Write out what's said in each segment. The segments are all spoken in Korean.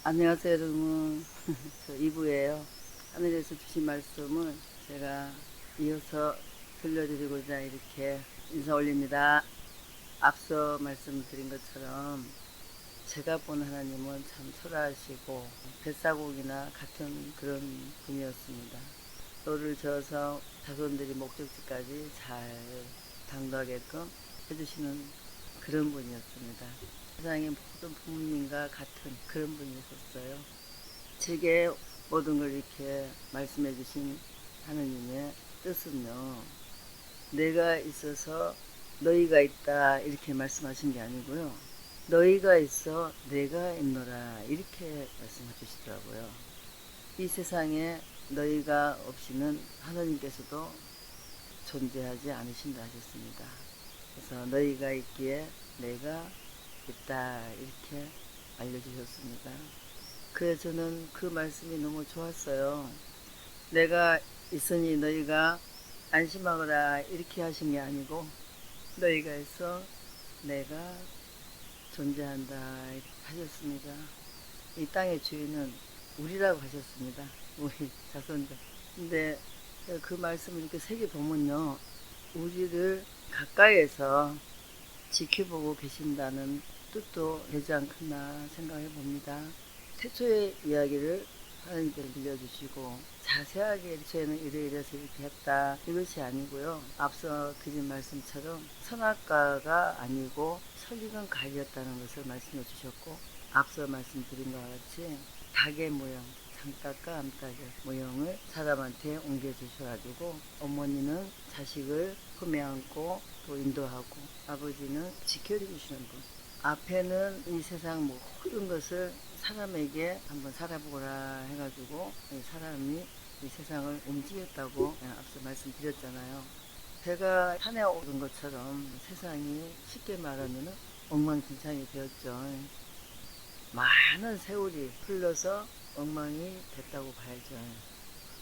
안녕하세요, 여러분. 저 이부예요. 하늘에서 주신 말씀을 제가 이어서 들려드리고자 이렇게 인사 올립니다. 앞서 말씀드린 것처럼 제가 본 하나님은 참 초라하시고 뱃사공이나 같은 그런 분이었습니다. 너를 저어서 자손들이 목적지까지 잘 당도하게끔 해주시는 그런 분이었습니다. 세상의 모든 부모님과 같은 그런 분이셨어요. 제게 모든 걸 이렇게 말씀해 주신 하느님의 뜻은요, 내가 있어서 너희가 있다 이렇게 말씀하신 게 아니고요, 너희가 있어 내가 있노라 이렇게 말씀해 주시더라고요. 이 세상에 너희가 없이는 하나님께서도 존재하지 않으신다 하셨습니다. 그래서 너희가 있기에 내가 있다 이렇게 알려주셨습니다. 그래서 저는 그 말씀이 너무 좋았어요. 내가 있으니 너희가 안심하거라 이렇게 하신 게 아니고, 너희가 있어 내가 존재한다 하셨습니다. 이 땅의 주인은 우리라고 하셨습니다. 우리 자손들. 근데 그 말씀을 이렇게 새겨보면요, 우리를 가까이에서 지켜보고 계신다는 뜻도 되지 않겠나 생각해 봅니다. 태초의 이야기를 하나님께서 들려주시고 자세하게 태초에는 이래서 이렇게 했다 이것이 아니고요, 앞서 드린 말씀처럼 선악과가 아니고 설익은 가리였다는 것을 말씀해 주셨고, 앞서 말씀드린 것과 같이 닭의 모양, 장닭과 암탉의 모형을 사람한테 옮겨주셔가지고 어머니는 자식을 품에 안고 또 인도하고 아버지는 지켜주시는 분, 앞에는 이 세상 모든 것을 사람에게 한번 살아보라 해가지고 사람이 이 세상을 움직였다고 앞서 말씀드렸잖아요. 배가 산에 오른 것처럼 세상이 쉽게 말하면 엉망진창이 되었죠. 많은 세월이 흘러서 엉망이 됐다고 봐야죠.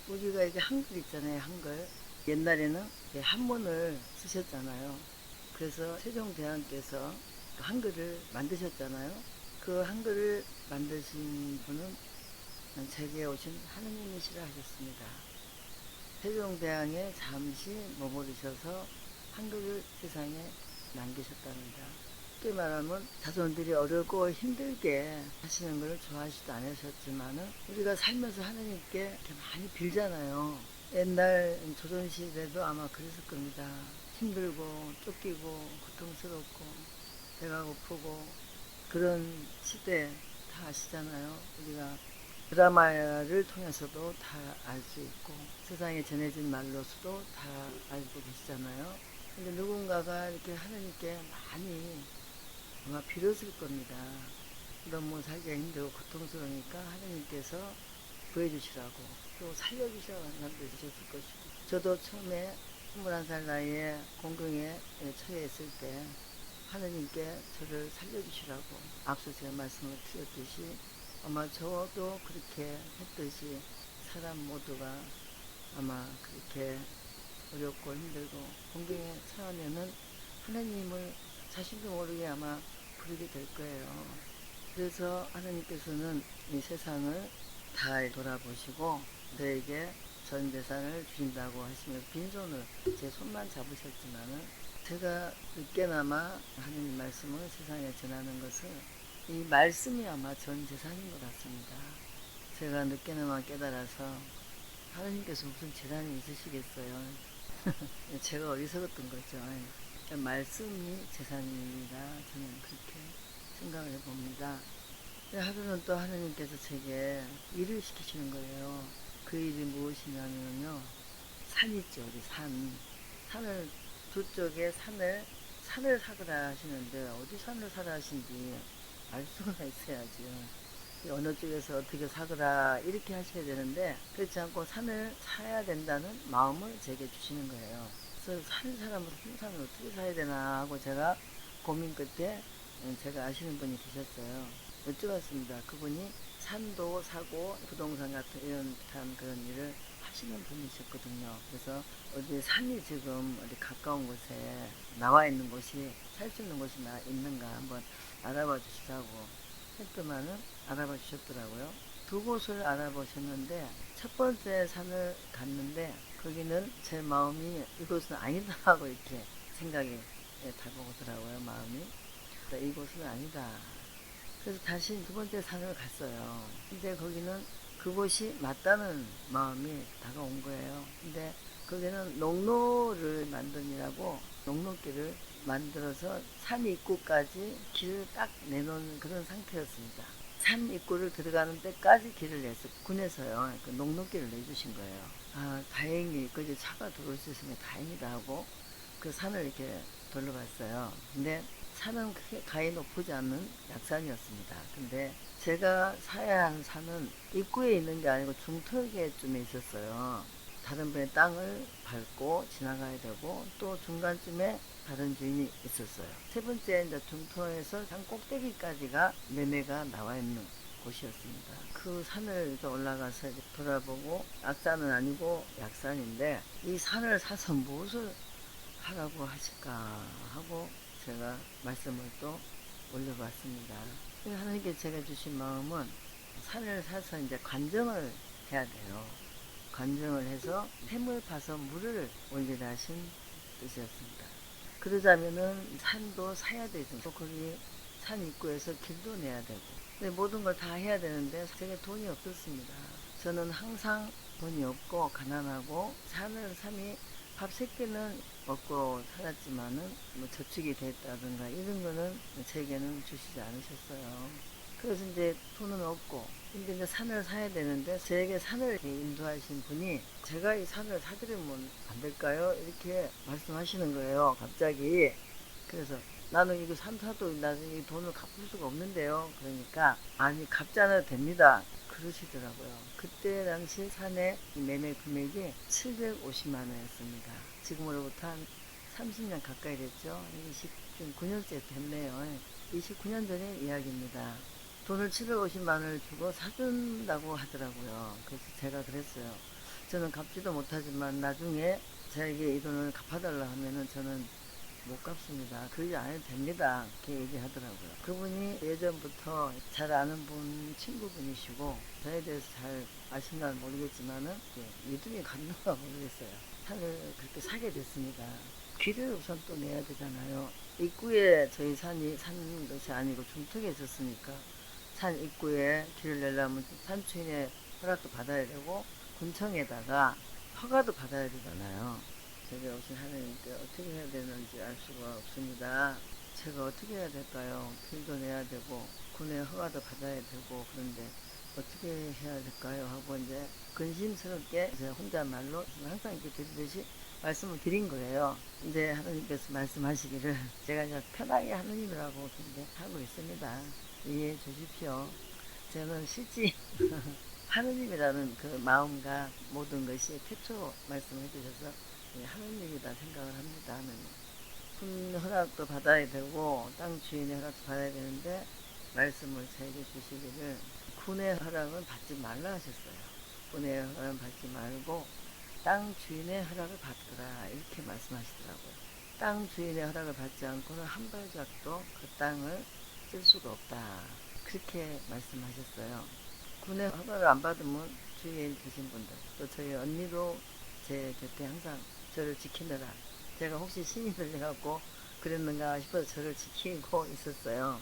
우리가 이게 한글 있잖아요, 한글. 옛날에는 한문을 쓰셨잖아요. 그래서 세종대왕께서 한글을 만드셨잖아요. 그 한글을 만드신 분은 제게 오신 하느님이시라 하셨습니다. 세종대왕에 잠시 머무르셔서 한글을 세상에 남기셨답니다. 쉽게 말하면 자손들이 어렵고 힘들게 하시는 걸 좋아하지도 않으셨지만은 우리가 살면서 하느님께 이렇게 많이 빌잖아요. 옛날 조선시대도 아마 그랬을 겁니다. 힘들고 쫓기고 고통스럽고 배가 고프고 그런 시대 다 아시잖아요. 우리가 드라마를 통해서도 다 알 수 있고 세상에 전해진 말로서도 다 알고 계시잖아요. 근데 누군가가 이렇게 하느님께 많이 아마 빌었을 겁니다. 너무 살기가 힘들고 고통스러우니까 하느님께서 구해주시라고 또 살려주시라고 만들어주셨을 것이고, 저도 처음에 21살 나이에 공경에 처해있을 때 하느님께 저를 살려주시라고 앞서 제가 말씀을 드렸듯이 아마 저도 그렇게 했듯이 사람 모두가 아마 그렇게 어렵고 힘들고 공경에 처하면은 하나님을 자신도 모르게 아마 부르게 될 거예요. 그래서 하나님께서는 이 세상을 잘 돌아보시고 저에게 전 재산을 주신다고 하시며 빈손을 제 손만 잡으셨지만은 제가 늦게나마 하느님 말씀을 세상에 전하는 것은 이 말씀이 아마 전 재산인 것 같습니다. 제가 늦게나마 깨달아서 하나님께서 무슨 재산이 있으시겠어요. 제가 어리석었던 거죠. 말씀이 재산입니다. 저는 그렇게 생각을 해봅니다. 하루는 또 하나님께서 제게 일을 시키시는 거예요. 그 일이 무엇이냐면요, 산 있죠, 우리 산. 산을, 두 쪽에 산을 사거라 하시는데 어디 산을 사라 하신지 알 수가 있어야죠. 어느 쪽에서 어떻게 사거라 이렇게 하셔야 되는데 그렇지 않고 산을 사야 된다는 마음을 제게 주시는 거예요. 그래서 산 사람으로 산을 어떻게 사야 되나 하고 제가 고민 끝에 제가 아시는 분이 계셨어요. 여쭤봤습니다. 그분이 산도 사고 부동산 같은 이런 듯한 그런 일을 하시는 분이셨거든요. 그래서 어디 산이 지금 어디 가까운 곳에 나와 있는 곳이 살 수 있는 곳이 있는가 한번 알아봐 주시라고 했더만은 알아봐 주셨더라고요. 두 곳을 알아보셨는데 첫 번째 산을 갔는데 거기는 제 마음이 이곳은 아니다 하고 이렇게 생각이 다가오더라고요. 마음이 이곳은 아니다. 그래서 다시 두 번째 산을 갔어요. 근데 거기는 그곳이 맞다는 마음이 다가온 거예요. 근데 거기는 농로를 만드느라고 농로길을 만들어서 산 입구까지 길을 딱 내놓은 그런 상태였습니다. 산 입구를 들어가는 데까지 길을 내서 군에서요. 그 농로길을 내주신 거예요. 아, 다행히 거기 차가 들어올 수 있으면 다행이다 하고 그 산을 이렇게 둘러봤어요. 근데 산은 크게 가히 높지 않은 약산이었습니다. 근데 제가 사야 하는 산은 입구에 있는 게 아니고 중턱에쯤에 있었어요. 다른 분의 땅을 밟고 지나가야 되고 또 중간쯤에 다른 주인이 있었어요. 세 번째 이제 중턱에서 산 꼭대기까지가 매매가 나와 있는 곳이었습니다. 그 산을 올라가서 돌아보고 약산은 아니고 약산인데 이 산을 사서 무엇을 하라고 하실까 하고 제가 말씀을 또 올려봤습니다. 하나님께 제가 주신 마음은 산을 사서 이제 관정을 해야 돼요. 관정을 해서 샘을 파서 물을 올리라 하신 뜻이었습니다. 그러자면은 산도 사야 되죠. 또 거기 산 입구에서 길도 내야 되고. 근데 모든 걸 다 해야 되는데 제게 돈이 없었습니다. 저는 항상 돈이 없고 가난하고 산이 밥 3끼는 먹고 살았지만은 뭐 저축이 됐다든가 이런 거는 제게는 주시지 않으셨어요. 그래서 이제 돈은 없고 근데 이제 산을 사야 되는데 저에게 산을 인도하신 분이 제가 이 산을 사드리면 안 될까요? 이렇게 말씀하시는 거예요. 갑자기. 그래서 나는 이거 산 사도 나중에 돈을 갚을 수가 없는데요. 그러니까 아니 갚지 않아도 됩니다. 그러시더라고요. 그때 당시 산의 매매 금액이 750만 원이었습니다. 지금으로부터 한 30년 가까이 됐죠. 29년째 됐네요. 29년 전의 이야기입니다. 돈을 750만 원을 주고 사준다고 하더라고요. 그래서 제가 그랬어요. 저는 갚지도 못하지만 나중에 저에게 이 돈을 갚아달라 하면은 저는 못 갚습니다. 그러지 않아도 됩니다. 이렇게 얘기하더라고요. 그분이 예전부터 잘 아는 분, 친구분이시고 저에 대해서 잘 아신가는 모르겠지만은 믿음이 갔는가 모르겠어요. 산을 그렇게 사게 됐습니다. 길을 우선 또 내야 되잖아요. 입구에 저희 산이 산 것이 아니고 중턱에 있었으니까 산 입구에 길을 내려면 산주인의 허락도 받아야 되고 군청에다가 허가도 받아야 되잖아요. 제가 오신 하나님께 어떻게 해야 되는지 알 수가 없습니다. 제가 어떻게 해야 될까요? 길도 내야 되고 군의 허가도 받아야 되고 그런데 어떻게 해야 될까요? 하고 이제 근심스럽게 제가 혼잣말로 항상 이렇게 드리듯이 말씀을 드린 거예요. 이제 하나님께서 말씀하시기를 제가 이제 편하게 하느님이라고 하고 있습니다. 이해해 주십시오. 저는 실제 하느님이라는 그 마음과 모든 것이 태초 말씀해 주셔서 하느님이다 생각을 합니다. 하느님. 군 허락도 받아야 되고 땅 주인의 허락도 받아야 되는데 말씀을 저에게 주시기를 군의 허락은 받지 말라 하셨어요. 군의 허락은 받지 말고 땅 주인의 허락을 받더라 이렇게 말씀하시더라고요. 땅 주인의 허락을 받지 않고는 한 발짝도 그 땅을 쓸 수가 없다. 그렇게 말씀하셨어요. 군의 허가를 안 받으면 주위에 계신 분들 또 저희 언니도 제 곁에 항상 저를 지키느라 제가 혹시 신이 들려갖고 그랬는가 싶어서 저를 지키고 있었어요.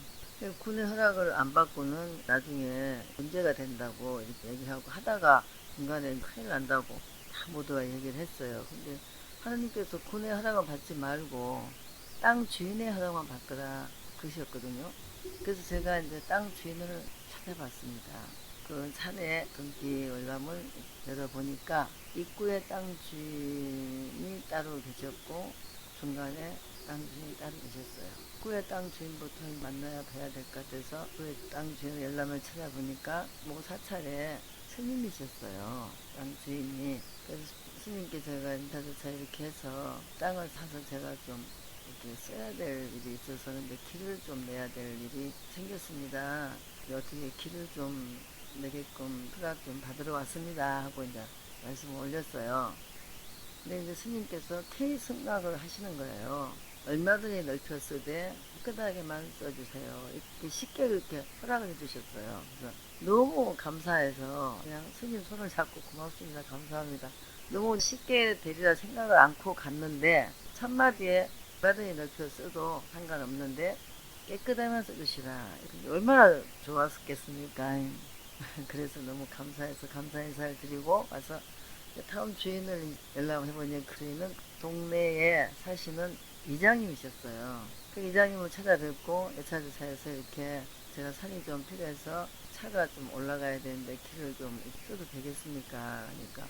군의 허락을 안 받고는 나중에 문제가 된다고 이렇게 얘기하고 하다가 중간에 큰일 난다고 다 모두가 얘기를 했어요. 근데 하나님께서 군의 허락을 받지 말고 땅 주인의 허락만 받더라 그러셨거든요. 그래서 제가 이제 땅 주인을 찾아봤습니다. 그 산에 등기 월남을 열어보니까 입구에 땅 주인이 따로 계셨고 중간에 땅 주인이 따로 계셨어요. 입구에 땅 주인부터 만나야 뵈야 될 것 같아서 그 땅 주인 열람을 찾아보니까 뭐 사찰에 스님이셨어요. 땅 주인이. 그래서 스님께 제가 인사조차 이렇게 해서 땅을 사서 제가 좀 이렇게 써야 될 일이 있어서 근데 길을 좀 내야 될 일이 생겼습니다. 어떻게 길을 좀 내게끔 허락 좀 받으러 왔습니다 하고 이제 말씀을 올렸어요. 근데 이제 스님께서 퇴승락을 하시는 거예요. 얼마든지 넓혔으되 깨끗하게만 써주세요. 이렇게 쉽게 그렇게 허락을 해주셨어요. 그래서 너무 감사해서 그냥 스님 손을 잡고 고맙습니다. 감사합니다. 너무 쉽게 되리라 생각을 않고 갔는데 첫마디에 바닥에 넓혀 써도 상관없는데 깨끗하게만 써주시라. 얼마나 좋았겠습니까? 그래서 너무 감사해서 감사 인사를 드리고 와서 타운 주인을 연락해보니 그이는 동네에 사시는 이장님이셨어요. 그 이장님을 찾아뵙고 여차저차해서 이렇게 제가 산이 좀 필요해서 차가 좀 올라가야 되는데 길을 좀 써도 되겠습니까? 그러니까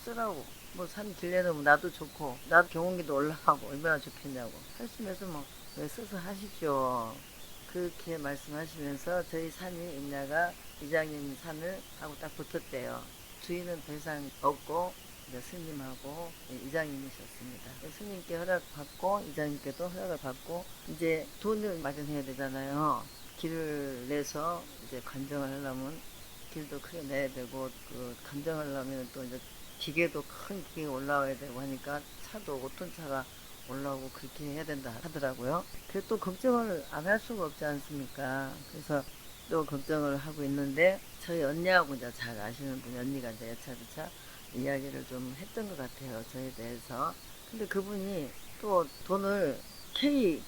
쓰라고. 뭐 산 길 내놓으면 나도 좋고 나도 경운기도 올라가고 얼마나 좋겠냐고 하시면서 뭐 왜 써서 하십시오. 그렇게 말씀하시면서 저희 산이 임야가 이장님 산을 하고 딱 붙었대요. 주인은 더 이상 없고 스님하고 이장님이셨습니다. 스님께 허락받고 이장님께도 허락을 받고 이제 돈을 마련해야 되잖아요. 길을 내서 이제 관정을 하려면 길도 크게 내야 되고 그 관정하려면 또 이제 기계도 큰 기계가 올라와야 되고 하니까 차도 5톤 차가 올라오고 그렇게 해야 된다 하더라고요. 그래서 또 걱정을 안 할 수가 없지 않습니까? 그래서 또 걱정을 하고 있는데 저희 언니하고 이제 잘 아시는 분이 언니가 이제 여차저차 이야기를 좀 했던 것 같아요. 저에 대해서. 근데 그분이 또 돈을 K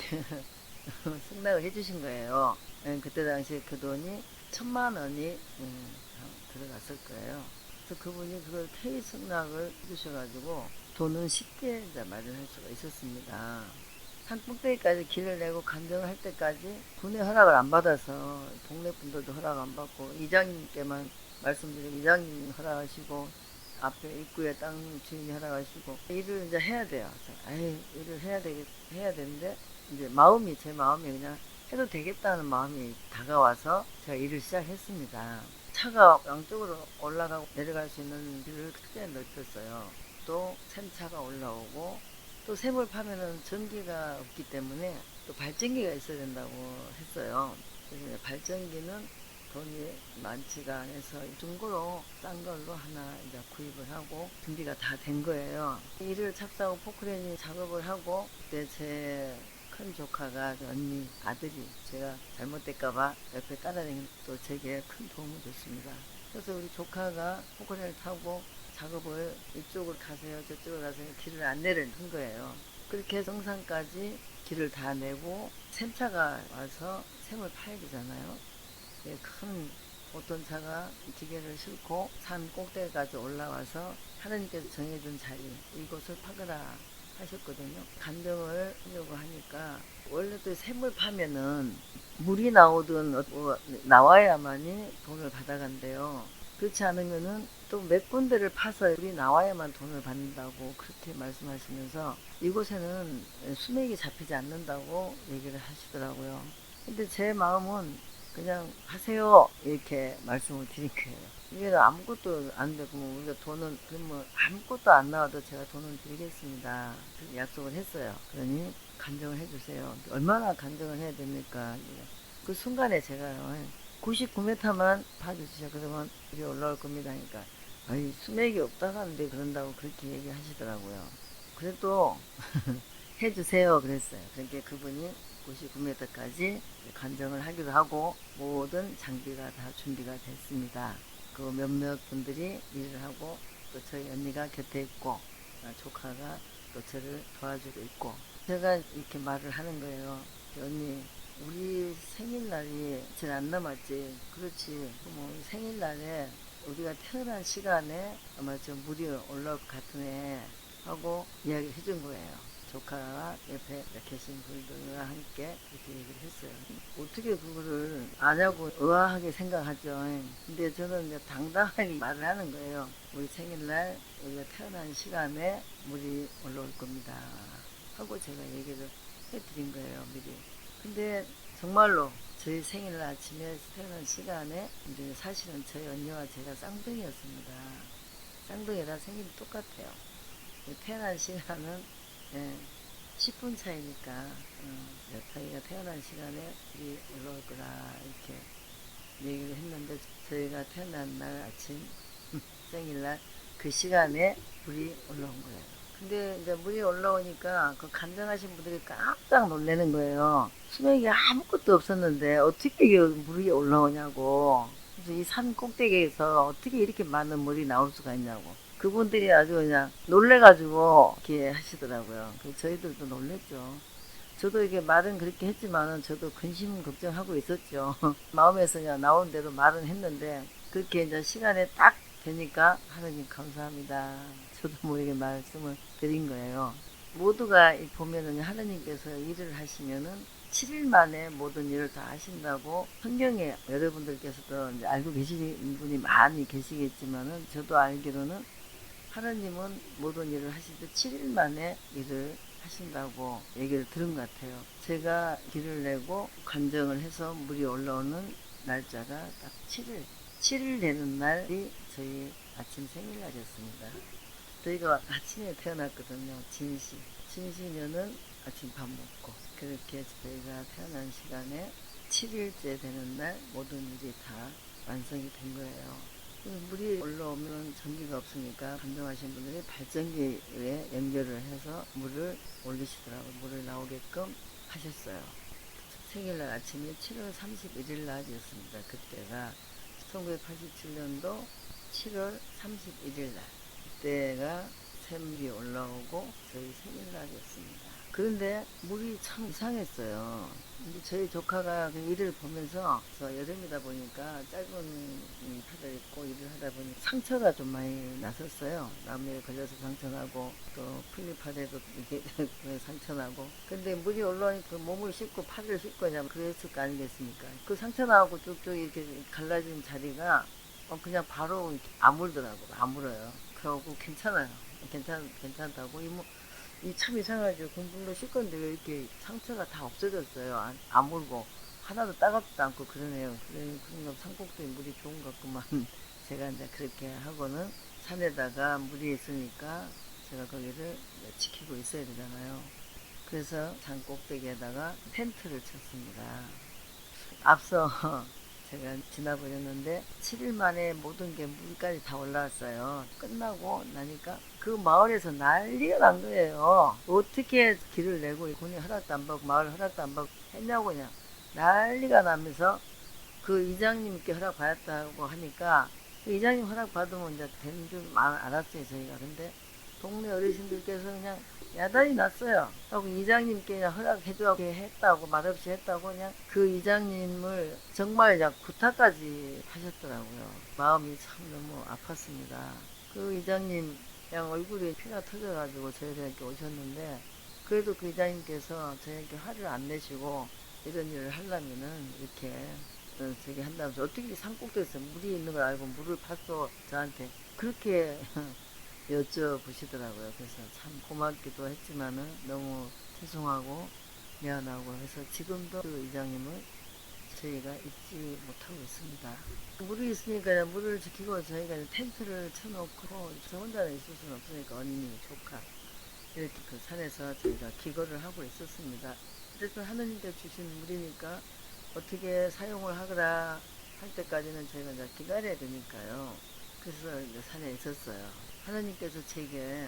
승낙을 해주신 거예요. 그때 당시에 그 돈이 1,000,000원이 들어갔을 거예요. 그래서 그분이 그걸 K 승낙을 해주셔가지고 돈은 쉽게 이제 마련할 수가 있었습니다. 산 꼭대기까지 길을 내고 간정을 할 때까지 군의 허락을 안 받아서 동네 분들도 허락 안 받고 이장님께만 말씀드리면 이장님 허락하시고 앞에 입구에 땅 주인이 허락하시고 일을 이제 해야 돼요. 아이 일을 해야 되는데 이제 제 마음이 그냥 해도 되겠다는 마음이 다가와서 제가 일을 시작했습니다. 차가 양쪽으로 올라가고 내려갈 수 있는 길을 크게 넓혔어요. 또 샘차가 올라오고 또 샘을 파면은 전기가 없기 때문에 또 발전기가 있어야 된다고 했어요. 그래서 발전기는 돈이 많지가 않아서 중고로 싼 걸로 하나 이제 구입을 하고 준비가 다 된 거예요. 일을 착수하고 포크레인이 작업을 하고 그때 제 큰 조카가 언니 아들이 제가 잘못될까봐 옆에 따라다니는 또 제게 큰 도움을 줬습니다. 그래서 우리 조카가 포크레인을 타고 작업을 이쪽으로 가세요 저쪽으로 가세요 길을 안내를 한 거예요. 그렇게 정상까지 길을 다 내고 샘차가 와서 샘을 파야 되잖아요. 큰 어떤 차가 기계를 싣고 산 꼭대기까지 올라와서 하나님께서 정해준 자리 이곳을 파거라 하셨거든요. 간정을 하려고 하니까 원래 또 샘을 파면은 물이 나오든 나와야만이 돈을 받아간대요. 그렇지 않으면은 또 몇 군데를 파서 물이 나와야만 돈을 받는다고 그렇게 말씀하시면서 이곳에는 수맥이 잡히지 않는다고 얘기를 하시더라고요. 근데 제 마음은 그냥 하세요 이렇게 말씀을 드린 거예요. 이게 아무것도 안 되고 우리가 돈은 그러면 아무것도 안 나와도 제가 돈을 드리겠습니다. 약속을 했어요. 그러니 간정을 해주세요. 얼마나 간정을 해야 됩니까? 그 순간에 제가요 99m만 봐주시죠. 그러면 이리 올라올 겁니다. 하니까 아니 수맥이 없다고 하는데 그런다고 그렇게 얘기하시더라고요. 그래도 해주세요 그랬어요. 그러니까 그분이 99m까지 간정을 하기로 하고 모든 장비가 다 준비가 됐습니다. 그 몇몇 분들이 일을 하고 또 저희 언니가 곁에 있고 조카가 또 저를 도와주고 있고 제가 이렇게 말을 하는 거예요. 언니 우리 생일날이 질 안 남았지. 그렇지. 뭐 생일날에 우리가 태어난 시간에 아마 좀 물이 올라올 것 같으네 하고 이야기를 해준 거예요. 조카와 옆에 계신 분들과 함께 그렇게 얘기를 했어요. 어떻게 그거를 아냐고 의아하게 생각하죠. 근데 저는 이제 당당하게 말을 하는 거예요. 우리 생일날 우리가 태어난 시간에 물이 올라올 겁니다. 하고 제가 얘기를 해드린 거예요, 미리. 근데 정말로 저희 생일날 아침에 태어난 시간에 이제 사실은 저희 언니와 제가 쌍둥이였습니다. 쌍둥이라 생일이 똑같아요. 태어난 시간은 10분 차이니까 저희가 태어난 시간에 불이 올라올 거라 이렇게 얘기를 했는데 저희가 태어난 날 아침 생일날 그 시간에 불이 올라온 거예요. 근데 이제 물이 올라오니까 그 간증하신 분들이 깜짝 놀라는 거예요. 수명이 아무것도 없었는데 어떻게 이게 물이 올라오냐고. 그래서 이 산 꼭대기에서 어떻게 이렇게 많은 물이 나올 수가 있냐고. 그분들이 아주 그냥 놀래가지고 이렇게 하시더라고요. 그래서 저희들도 놀랬죠. 저도 이게 말은 그렇게 했지만은 저도 근심 걱정하고 있었죠. 마음에서 그냥 나온 대로 말은 했는데 그렇게 이제 시간에 딱 되니까 하나님 감사합니다. 저도 모르게 말씀을 드린 거예요. 모두가 보면은 하나님께서 일을 하시면은 7일 만에 모든 일을 다 하신다고 성경에 여러분들께서도 이제 알고 계시는 분이 많이 계시겠지만은 저도 알기로는 하나님은 모든 일을 하실 때 7일 만에 일을 하신다고 얘기를 들은 것 같아요. 제가 길을 내고 관정을 해서 물이 올라오는 날짜가 딱 7일. 7일 되는 날이 저희 아침 생일날이었습니다. 저희가 아침에 태어났거든요. 진시. 진시면은 아침 밥 먹고. 그렇게 저희가 태어난 시간에 7일째 되는 날 모든 일이 다 완성이 된 거예요. 물이 올라오면 전기가 없으니까 감정하신 분들이 발전기에 연결을 해서 물을 올리시더라고요. 물을 나오게끔 하셨어요. 생일날 아침이 7월 31일 날이었습니다. 그때가 1987년도 7월 31일 날. 그때가 샘물이 올라오고 저희 생일날이었습니다. 그런데 물이 참 이상했어요. 근데 저희 조카가 그 일을 보면서 여름이다 보니까 짧은 팔을 입고 일을 하다 보니 상처가 좀 많이 났었어요. 나무에 걸려서 상처나고 또 풀잎파대도 이렇게 상처나고. 근데 물이 올라오니까 그 몸을 씻고 팔을 씻고 그냥 그랬을 거 아니겠습니까? 그 상처나고 쭉쭉 이렇게 갈라진 자리가 그냥 바로 이렇게 아물더라고요. 아물어요. 그러고 괜찮아요. 괜찮다고. 이 참 이상하죠. 공불로 씻었는데 왜 이렇게 상처가 다 없어졌어요. 아물고. 하나도 따갑지도 않고 그러네요. 그러니까 산꼭대기 물이 좋은 것 같구만. 제가 이제 그렇게 하고는 산에다가 물이 있으니까 제가 거기를 지키고 있어야 되잖아요. 그래서 산 꼭대기에다가 텐트를 쳤습니다. 앞서 제가 지나버렸는데 7일 만에 모든 게 물까지 다 올라왔어요. 끝나고 나니까 그 마을에서 난리가 난 거예요. 어떻게 길을 내고 군이 허락도 안 받고 마을 허락도 안 받고 했냐고 그냥 난리가 나면서 그 이장님께 허락 받았다고 하니까 그 이장님 허락 받으면 이제 되는 줄 알았어요 저희가. 근데 동네 어르신들께서 그냥 야단이 났어요. 하고 이장님께 그냥 허락해줘 했다고 말없이 했다고 그냥 그 이장님을 정말 그냥 구타까지 하셨더라고요. 마음이 참 너무 아팠습니다. 그 이장님 그냥 얼굴에 피가 터져가지고 저희한테 오셨는데 그래도 그 이장님께서 저희한테 화를 안 내시고 이런 일을 하려면은 이렇게 저기 한다면서 어떻게 산꼭대기에서 물이 있는 걸 알고 물을 팠어 저한테 그렇게 여쭤보시더라고요. 그래서 참 고맙기도 했지만은 너무 죄송하고 미안하고 해서 지금도 그 이장님을 저희가 잊지 못하고 있습니다. 물이 있으니까 물을 지키고 저희가 텐트를 쳐놓고 저 혼자는 있을 수는 없으니까 언니, 조카 이렇게 그 산에서 저희가 기거를 하고 있었습니다. 어쨌든 하느님께 주신 물이니까 어떻게 사용을 하거라 할 때까지는 저희가 이제 기다려야 되니까요. 그래서 이제 산에 있었어요. 하나님께서 제게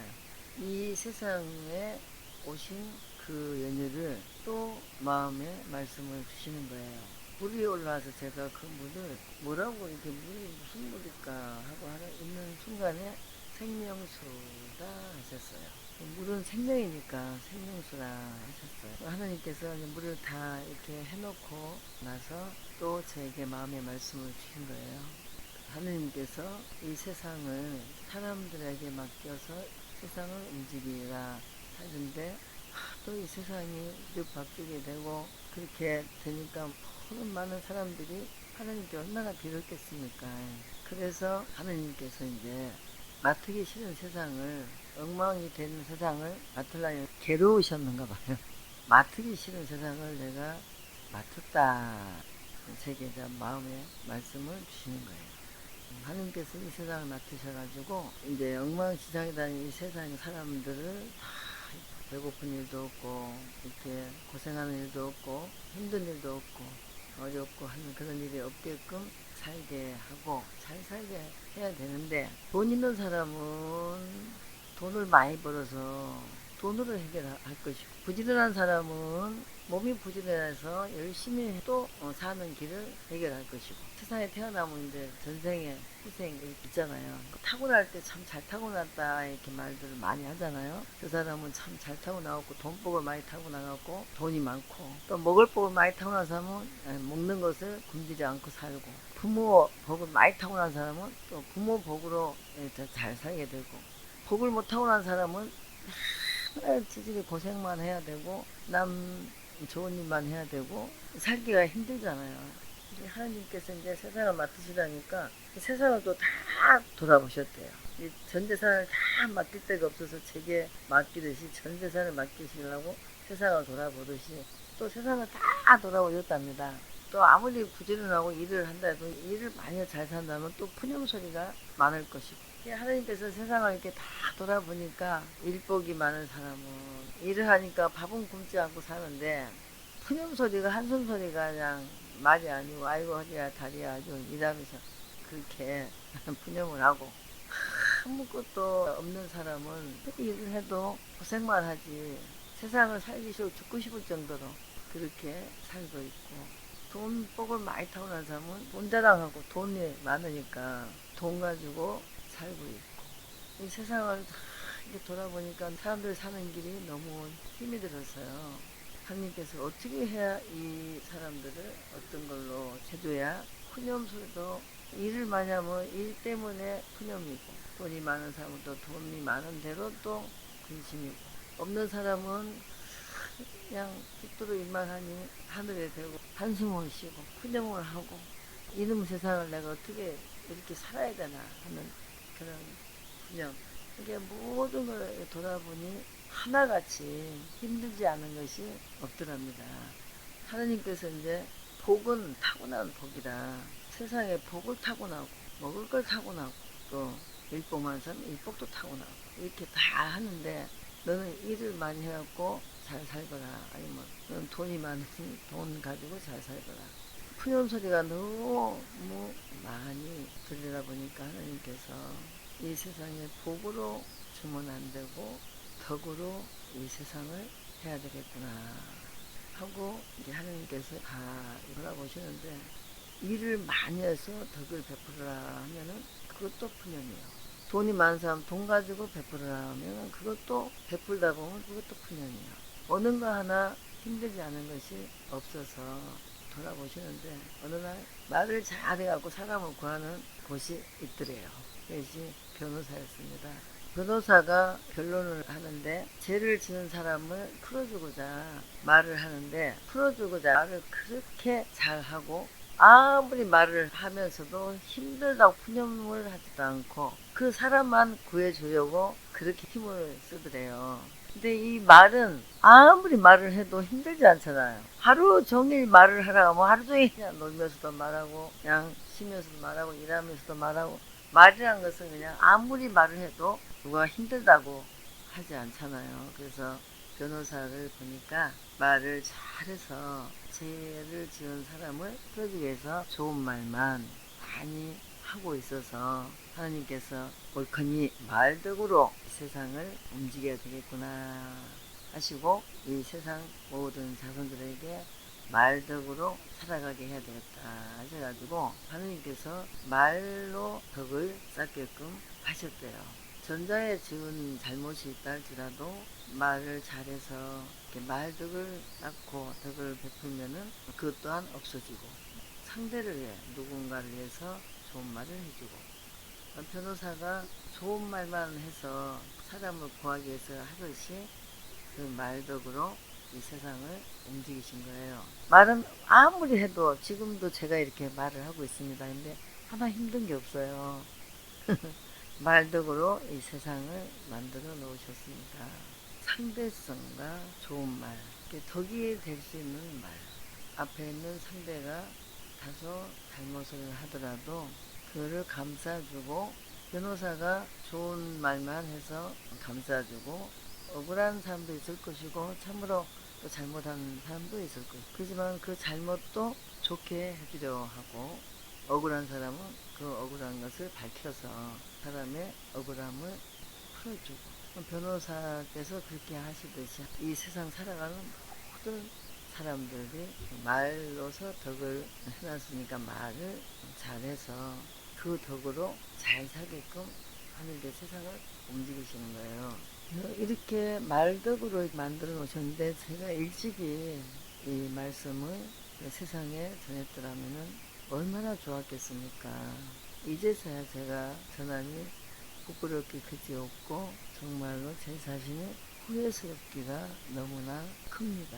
이 세상에 오신 그 연유를 또 마음에 말씀을 주시는 거예요. 물이 올라와서 제가 그 물을 뭐라고 이렇게 물이 무슨 물일까 하고 있는 순간에 생명수다 하셨어요. 물은 생명이니까 생명수라 하셨어요. 하나님께서 물을 다 이렇게 해놓고 나서 또 제게 마음의 말씀을 주신 거예요. 하느님께서 이 세상을 사람들에게 맡겨서 세상을 움직이라 하는데 또 이 세상이 뒤바뀌게 되고 그렇게 되니까 모든 많은 사람들이 하나님께 얼마나 비롭겠습니까. 그래서 하느님께서 이제 맡기 싫은 세상을 엉망이 되는 세상을 맡으려니 괴로우셨는가 봐요. 맡기 싫은 세상을 내가 맡았다. 제게 마음의 말씀을 주시는 거예요. 하느님께서 이 세상을 맡으셔가지고 이제 엉망진창에 다니는 이 세상 사람들을 다 배고픈 일도 없고 이렇게 고생하는 일도 없고 힘든 일도 없고 어렵고 하는 그런 일이 없게끔 살게 하고 잘 살게 해야 되는데 돈 있는 사람은 돈을 많이 벌어서 돈으로 해결할 것이고, 부지런한 사람은 몸이 부지런해서 열심히 또 사는 길을 해결할 것이고, 세상에 태어나면 이제 전생에 희생 이렇게 있잖아요. 타고날 때 참 잘 타고났다 이렇게 말들을 많이 하잖아요. 그 사람은 참 잘 타고나고 돈복을 많이 타고나갖고 돈이 많고, 또 먹을 복을 많이 타고난 사람은 먹는 것을 굶기지 않고 살고, 부모 복을 많이 타고난 사람은 또 부모 복으로 잘 살게 되고, 복을 못 타고난 사람은 지질이 고생만 해야 되고 남 좋은 일만 해야 되고 살기가 힘들잖아요. 하나님께서 이제 세상을 맡으시라니까 세상을 또 다 돌아보셨대요. 이 전 재산을 다 맡길 데가 없어서 제게 맡기듯이 전 재산을 맡기시려고 세상을 돌아보듯이 또 세상을 다 돌아보셨답니다. 또 아무리 부지런하고 일을 한다 해도 일을 많이 잘 산다면 또 푸념소리가 많을 것이고, 하나님께서 세상을 이렇게 다 돌아보니까 일복이 많은 사람은 일을 하니까 밥은 굶지 않고 사는데 푸념소리가 한숨소리가 그냥 말이 아니고 아이고 허리야 다리야 아주 일하면서 그렇게 푸념을 하고, 아무것도 없는 사람은 일을 해도 고생만 하지 세상을 살기 싫고 죽고 싶을 정도로 그렇게 살고 있고, 돈복을 많이 타고난 사람은 돈 자랑하고 돈이 많으니까 돈 가지고 살고 있고, 이 세상을 다 이렇게 돌아보니까 사람들 사는 길이 너무 힘이 들었어요. 하나님께서 어떻게 해야 이 사람들을 어떤 걸로 해줘야, 푸념술도 일을 많이 하면 일 때문에 푸념이고, 돈이 많은 사람은 또 돈이 많은 대로 또 근심이고, 없는 사람은 그냥 빗도로 일만 하니 하늘에 대고 한숨을 쉬고 푸념을 하고, 이놈 세상을 내가 어떻게 이렇게 살아야 되나 하는 그런 푸념. 이게 모든 걸 돌아보니 하나같이 힘들지 않은 것이 없더랍니다. 하나님께서 이제 복은 타고난 복이라 세상에 복을 타고나고 먹을 걸 타고나고 또 일복만 사면 일복도 타고나고 이렇게 다 하는데, 너는 일을 많이 해갖고 잘 살거라, 아니면 너는 돈이 많으니 돈 가지고 잘 살거라. 푸념 소리가 너무 많이 들리다 보니까 하나님께서 이 세상에 복으로 주면 안 되고 덕으로 이 세상을 해야 되겠구나 하고, 이제 하나님께서 다 돌아보시는데, 일을 많이 해서 덕을 베풀으라 하면은 그것도 푸념이에요. 돈이 많은 사람 돈 가지고 베풀으라 하면 그것도 베풀다 보면 그것도 푸념이에요. 어느 거 하나 힘들지 않은 것이 없어서 돌아보시는데, 어느 날 말을 잘해갖고 사람을 구하는 곳이 있더래요. 그것이 변호사였습니다. 변호사가 변론을 하는데 죄를 지은 사람을 풀어주고자 말을 하는데, 풀어주고자 말을 그렇게 잘하고 아무리 말을 하면서도 힘들다고 푸념을 하지도 않고 그 사람만 구해주려고 그렇게 힘을 쓰더래요. 근데 이 말은 아무리 말을 해도 힘들지 않잖아요. 하루 종일 말을 하라고 하면 하루 종일 그냥 놀면서도 말하고 그냥 쉬면서도 말하고 일하면서도 말하고, 말이란 것은 그냥 아무리 말을 해도 누가 힘들다고 하지 않잖아요. 그래서 변호사를 보니까 말을 잘해서 죄를 지은 사람을 풀어주기 위해서 좋은 말만 많이 하고 있어서 하나님께서 옳거니 말덕으로 세상을 움직여야 되겠구나 하시고, 이 세상 모든 자손들에게 말덕으로 살아가게 해야 되겠다 하셔가지고 하나님께서 말로 덕을 쌓게끔 하셨대요. 전자에 지은 잘못이 있다 할지라도 말을 잘해서 이렇게 말덕을 쌓고 덕을 베풀면은 그것 또한 없어지고, 상대를 위해 누군가를 위해서 좋은 말을 해주고, 변호사가 좋은 말만 해서 사람을 구하기 위해서 하듯이 그 말덕으로 이 세상을 움직이신 거예요. 말은 아무리 해도 지금도 제가 이렇게 말을 하고 있습니다. 근데 하나 힘든 게 없어요. 말덕으로 이 세상을 만들어 놓으셨습니다. 상대성과 좋은 말, 덕이 될 수 있는 말. 앞에 있는 상대가 다소 잘못을 하더라도 그를 감싸주고, 변호사가 좋은 말만 해서 감싸주고, 억울한 사람도 있을 것이고 참으로 또 잘못한 사람도 있을 것이고, 그렇지만 그 잘못도 좋게 해주려 하고, 억울한 사람은 그 억울한 것을 밝혀서 사람의 억울함을 풀어주고, 변호사께서 그렇게 하시듯이 이 세상 살아가는 모든 사람들이 말로서 덕을 해놨으니까 말을 잘해서 그 덕으로 잘 살게끔 하는 게 세상을 움직이시는 거예요. 이렇게 말덕으로 만들어 놓으셨는데 제가 일찍이 이 말씀을 세상에 전했더라면 얼마나 좋았겠습니까. 이제서야 제가 전하니 부끄럽기 그지없고 정말로 제 자신이 후회스럽기가 너무나 큽니다.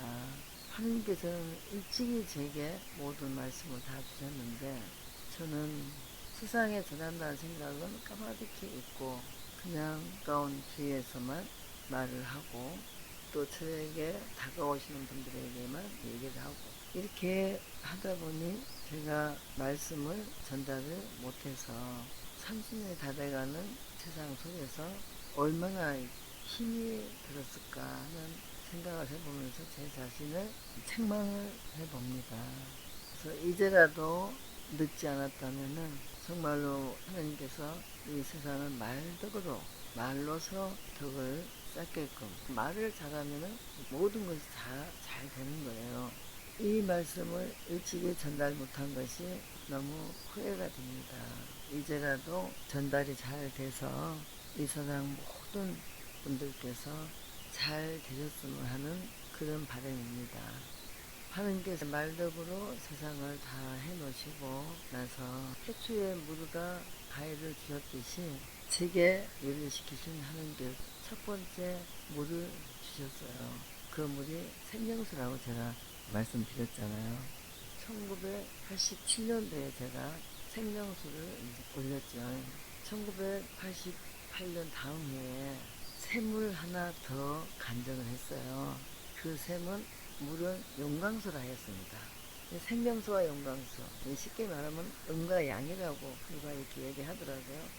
하나님께서는 일찍이 제게 모든 말씀을 다 주셨는데 저는 세상에 전한다는 생각은 까마득히 있고 그냥 가까운 주위에서만 말을 하고 또 저에게 다가오시는 분들에게만 얘기를 하고 이렇게 하다 보니 제가 말씀을 전달을 못해서 30년이 다 돼가는 세상 속에서 얼마나 힘이 들었을까 하는 생각을 해보면서 제 자신을 책망을 해봅니다. 그래서 이제라도 늦지 않았다면은 정말로 하나님께서 이 세상을 말덕으로 말로서 덕을 쌓게끔 말을 잘하면은 모든 것이 다 잘 되는 거예요. 이 말씀을 일찍이 전달 못한 것이 너무 후회가 됩니다. 이제라도 전달이 잘 돼서 이 세상 모든 분들께서 잘 되셨으면 하는 그런 바람입니다. 하나님께서 말덕으로 세상을 다 해놓으시고 나서 태초에 물과 가해를 주셨듯이 제게 요리시키신 하나님께서 첫 번째 물을 주셨어요. 그 물이 생명수라고 제가 말씀드렸잖아요. 1987년도에 제가 생명수를 올렸죠. 1988년 다음 해에 샘을 하나 더 간정을 했어요. 그 샘은 물은 용광수라 했습니다. 생명수와 용광수, 쉽게 말하면 음과 양이라고 누가 이렇게 얘기하더라고요.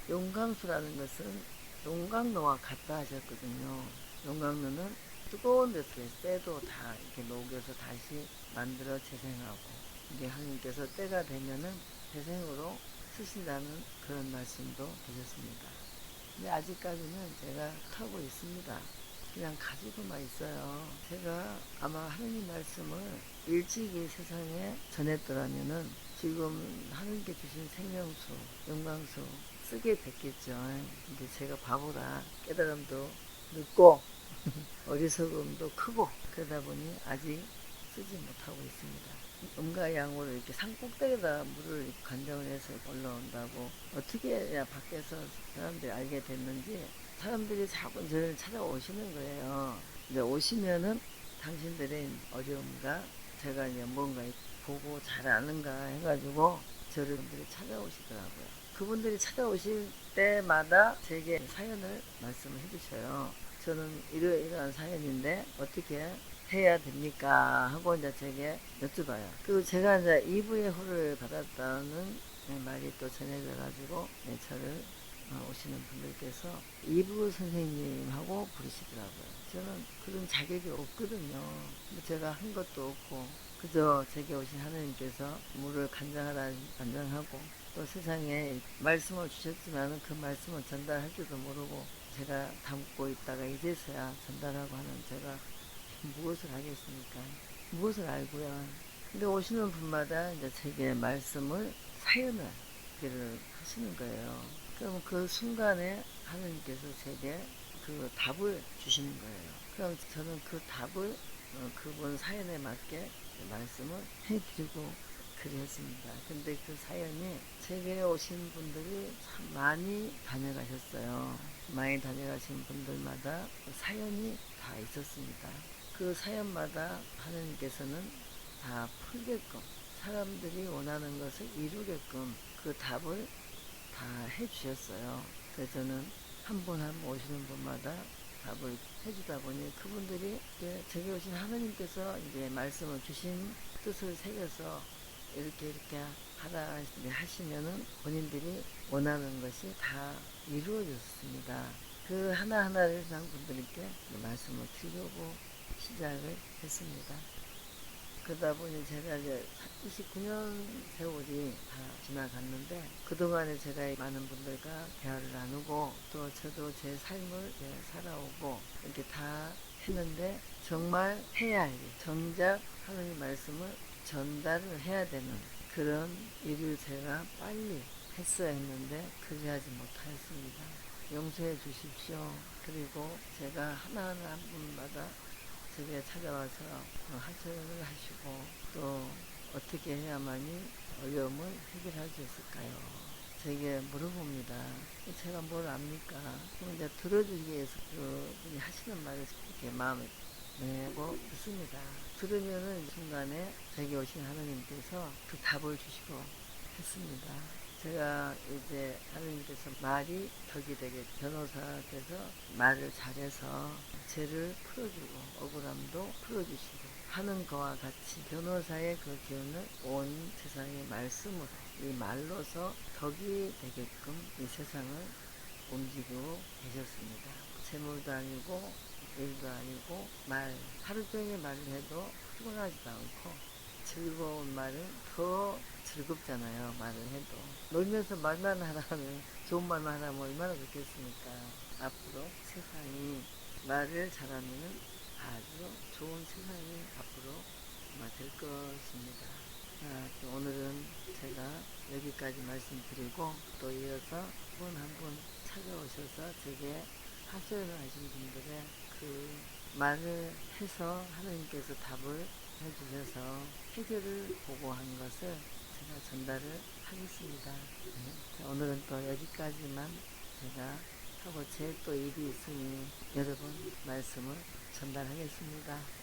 용광수라는 것은 용광로와 같다 하셨거든요. 용광로는 뜨거운 데서 쇠도 다 이렇게 녹여서 다시 만들어 재생하고 이게 하나님께서 때가 되면은 재생으로 쓰신다는 그런 말씀도 되셨습니다. 근데 아직까지는 제가 타고 있습니다. 그냥 가지고만 있어요. 제가 아마 하느님 말씀을 일찍이 세상에 전했더라면은 지금 하느님께 주신 생명수, 영광수 쓰게 됐겠죠. 근데 제가 바보라 깨달음도 늦고 어리석음도 크고 그러다 보니 아직 쓰지 못하고 있습니다. 음과 양으로 이렇게 산 꼭대기에다 물을 간정을 해서 올라온다고 어떻게 해야 밖에서 사람들이 알게 됐는지 사람들이 자꾸 저를 찾아오시는 거예요. 이제 오시면은 당신들의 어려움과 제가 이제 뭔가 보고 잘 아는가 해가지고 저를 분들이 찾아오시더라고요. 그분들이 찾아오실 때마다 제게 사연을 말씀을 해주셔요. 저는 이러한 사연인데 어떻게 해야 됩니까? 하고 이제 제게 여쭤봐요. 그리고 제가 이제 이브의 호를 받았다는 말이 또 전해져 가지고 저를 오시는 분들께서 이브 선생님하고 부르시더라고요. 저는 그런 자격이 없거든요. 제가 한 것도 없고 그저 제게 오신 하나님께서 물을 간장하다 간장하고 또 세상에 말씀을 주셨지만 그 말씀을 전달할 줄도 모르고 제가 담고 있다가 이제서야 전달하고 하는 제가 무엇을 하겠습니까? 무엇을 알고요. 근데 오시는 분마다 이제 제게 말씀을 사연을 얘기를 하시는 거예요. 그럼 그 순간에 하나님께서 제게 그 답을 주시는 거예요. 그럼 저는 그 답을 그분 사연에 맞게 말씀을 해드리고 그랬습니다. 근데 그 사연이 제게 오신 분들이 참 많이 다녀가셨어요. 많이 다녀가신 분들마다 사연이 다 있었습니다. 그 사연마다 하나님께서는 다 풀게끔 사람들이 원하는 것을 이루게끔 그 답을 다 해주셨어요. 그래서 저는 한 분 한 분 오시는 분마다 답을 해주다 보니 그분들이 제게 오신 하나님께서 이제 말씀을 주신 뜻을 새겨서 이렇게 하라 하시면은 본인들이 원하는 것이 다 이루어졌습니다. 그 하나하나를 상 분들께 말씀을 드리려고 시작을 했습니다. 그러다 보니 제가 이제 29년 세월이 다 지나갔는데 그동안에 제가 많은 분들과 대화를 나누고 또 저도 제 삶을 살아오고 이렇게 다 했는데 정말 해야 할 일, 정작 하나님 말씀을 전달을 해야 되는 그런 일을 제가 빨리 했어야 했는데 그리하지 못하였습니다. 용서해 주십시오. 그리고 제가 하나하나 한 분마다 제게 찾아와서 하소연을 하시고 또 어떻게 해야만이 어려움을 해결할 수 있을까요? 제게 물어봅니다. 제가 뭘 압니까? 이제 들어주기 위해서 그분이 하시는 말을 이렇게 마음에 내고 있습니다. 들으면은 순간에 제게 오신 하나님께서 그 답을 주시고 했습니다. 제가 이제 하나님께서 말이 덕이 되게 변호사께서 말을 잘해서 죄를 풀어주고 억울함도 풀어주시고 하는 것과 같이 변호사의 그 기운을 온 세상의 말씀으로 이 말로서 덕이 되게끔 이 세상을 움직이고 계셨습니다. 재물도 아니고 일도 아니고 말 하루 종일 말을 해도 피곤하지도 않고 즐거운 말은 더 즐겁잖아요. 말을 해도 놀면서 말만 하라면 좋은 말만 하라면 얼마나 좋겠습니까. 앞으로 세상이 말을 잘하면 아주 좋은 세상이 앞으로 될 것입니다. 오늘은 제가 여기까지 말씀드리고 또 이어서 한 분 한 분 찾아오셔서 제게 하소연을 하신 분들의 그 말을 해서 하나님께서 답을 해주셔서 해결을 보고한 것을 제가 전달을 하겠습니다. 네. 오늘은 또 여기까지만 제가 하고 제 또 일이 있으니 여러분 말씀을 전달하겠습니다.